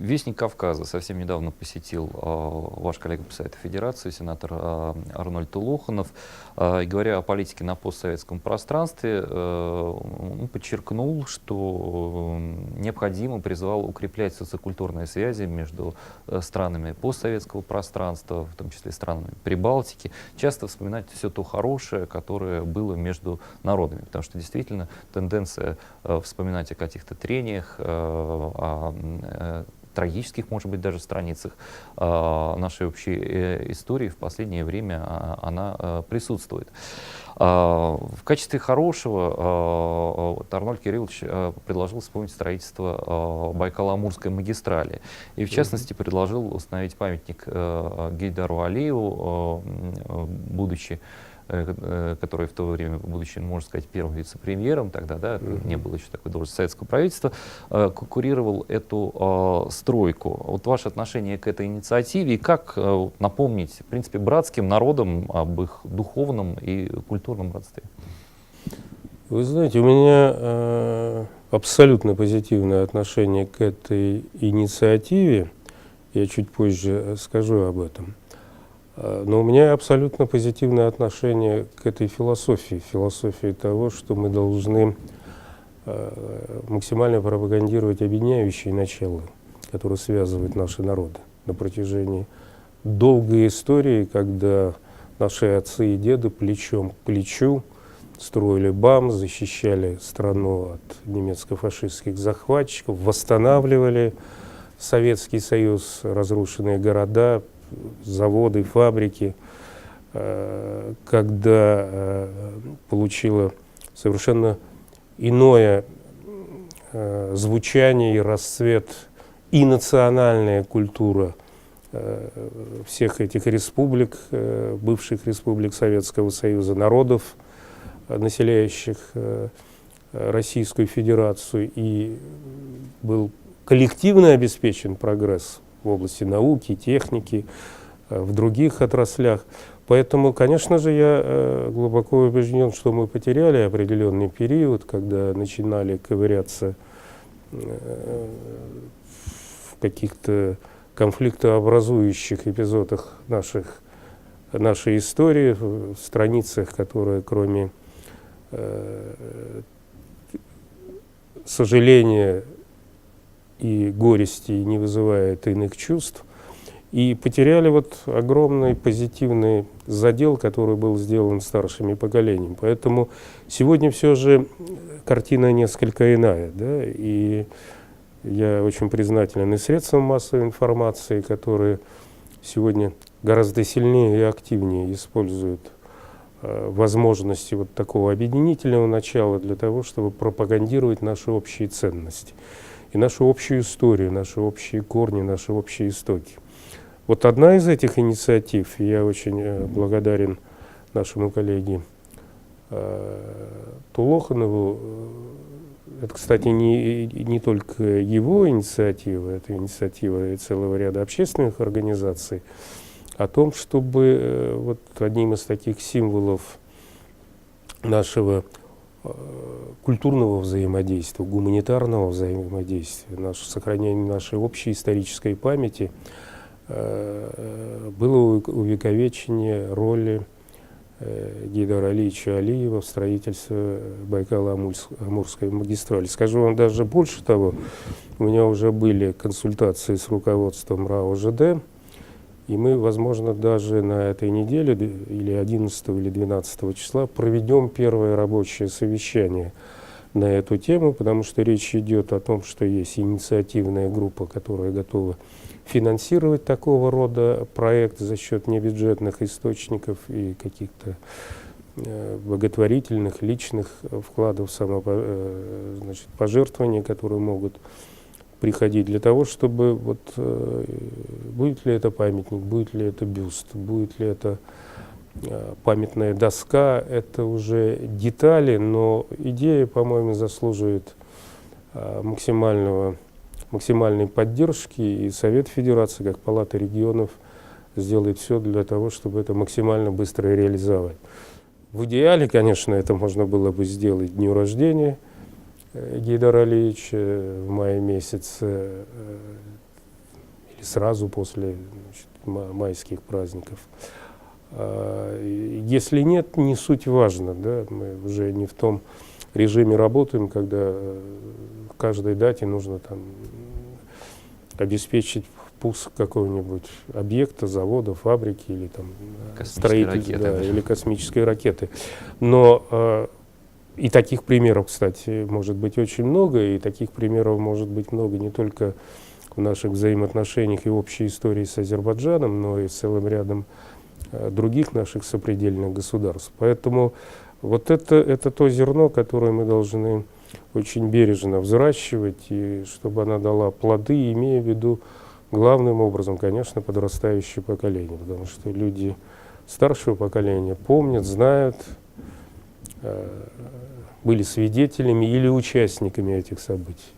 Вестник Кавказа совсем недавно посетил ваш коллега по Совету Федерации, сенатор Арнольд Тулоханов. И говоря о политике на постсоветском пространстве, он подчеркнул, что необходимо, призвал укреплять социокультурные связи между странами постсоветского пространства, в том числе странами Прибалтики, часто вспоминать все то хорошее, которое было между народами, потому что действительно тенденция вспоминать о каких-то трениях, о трагических, может быть, даже страницах нашей общей истории в последнее время она присутствует. В качестве хорошего Арнольд Кириллович предложил вспомнить строительство Байкало-Амурской магистрали. И, в частности, предложил установить памятник Гейдару Алиеву, который в то время, будучи, можно сказать, первым вице-премьером, тогда не было еще такой должности советского правительства, курировал эту стройку. Вот ваше отношение к этой инициативе и как напомнить, в принципе, братским народам об их духовном и культурном родстве? Вы знаете, у меня абсолютно позитивное отношение к этой инициативе. Я чуть позже скажу об этом. Но у меня абсолютно позитивное отношение к этой философии того, что мы должны максимально пропагандировать объединяющие начала, которые связывают наши народы на протяжении долгой истории, когда наши отцы и деды плечом к плечу строили БАМ, защищали страну от немецко-фашистских захватчиков, восстанавливали Советский Союз, разрушенные города, заводы, фабрики, когда получила совершенно иное звучание и расцвет и национальная культура всех этих республик, бывших республик Советского Союза, народов, населяющих Российскую Федерацию, и был коллективно обеспечен прогресс в области науки, техники, в других отраслях. Поэтому, конечно же, я глубоко убежден, что мы потеряли определенный период, когда начинали ковыряться в каких-то конфликтообразующих эпизодах нашей истории, в страницах, которые, кроме сожаления и горести, не вызывает иных чувств, и потеряли вот огромный позитивный задел, который был сделан старшими поколениями. Поэтому сегодня все же картина несколько иная, да? И я очень признателен и средствам массовой информации, которые сегодня гораздо сильнее и активнее используют возможности вот такого объединительного начала для того, чтобы пропагандировать наши общие ценности и нашу общую историю, наши общие корни, наши общие истоки. Вот одна из этих инициатив, и я очень благодарен нашему коллеге Тулоханову, это, кстати, не только его инициатива, это инициатива и целого ряда общественных организаций, о том, чтобы вот одним из таких символов нашего культурного взаимодействия, гуманитарного взаимодействия, сохранения нашей общей исторической памяти было увековечение роли Гейдара Алиевича Алиева в строительстве Байкало-Амурской магистрали. Скажу вам даже больше того, у меня уже были консультации с руководством РАО ЖД, и мы, возможно, даже на этой неделе, или 11 или 12 числа, проведем первое рабочее совещание на эту тему, потому что речь идет о том, что есть инициативная группа, которая готова финансировать такого рода проект за счет небюджетных источников и каких-то благотворительных, личных вкладов, пожертвований, которые могут приходить для того, чтобы вот будет ли это памятник, будет ли это бюст, будет ли это памятная доска, это уже детали, но идея, по-моему, заслуживает максимальной поддержки, и Совет Федерации, как Палата регионов, сделает все для того, чтобы это максимально быстро реализовать. В идеале, конечно, это можно было бы сделать к дню рождения Гейдара Алиевича в мае месяце или сразу после, значит, майских праздников. Если нет, не суть важно, да, мы уже не в том режиме работаем, когда к каждой дате нужно там обеспечить пуск какого-нибудь объекта, завода, фабрики или там строительства, да, или космической ракеты. Но и таких примеров, кстати, может быть очень много, и таких примеров может быть много не только в наших взаимоотношениях и общей истории с Азербайджаном, но и с целым рядом других наших сопредельных государств. Поэтому вот это то зерно, которое мы должны очень бережно взращивать, и чтобы она дала плоды, имея в виду главным образом, конечно, подрастающее поколение, потому что люди старшего поколения помнят, знают, были свидетелями или участниками этих событий.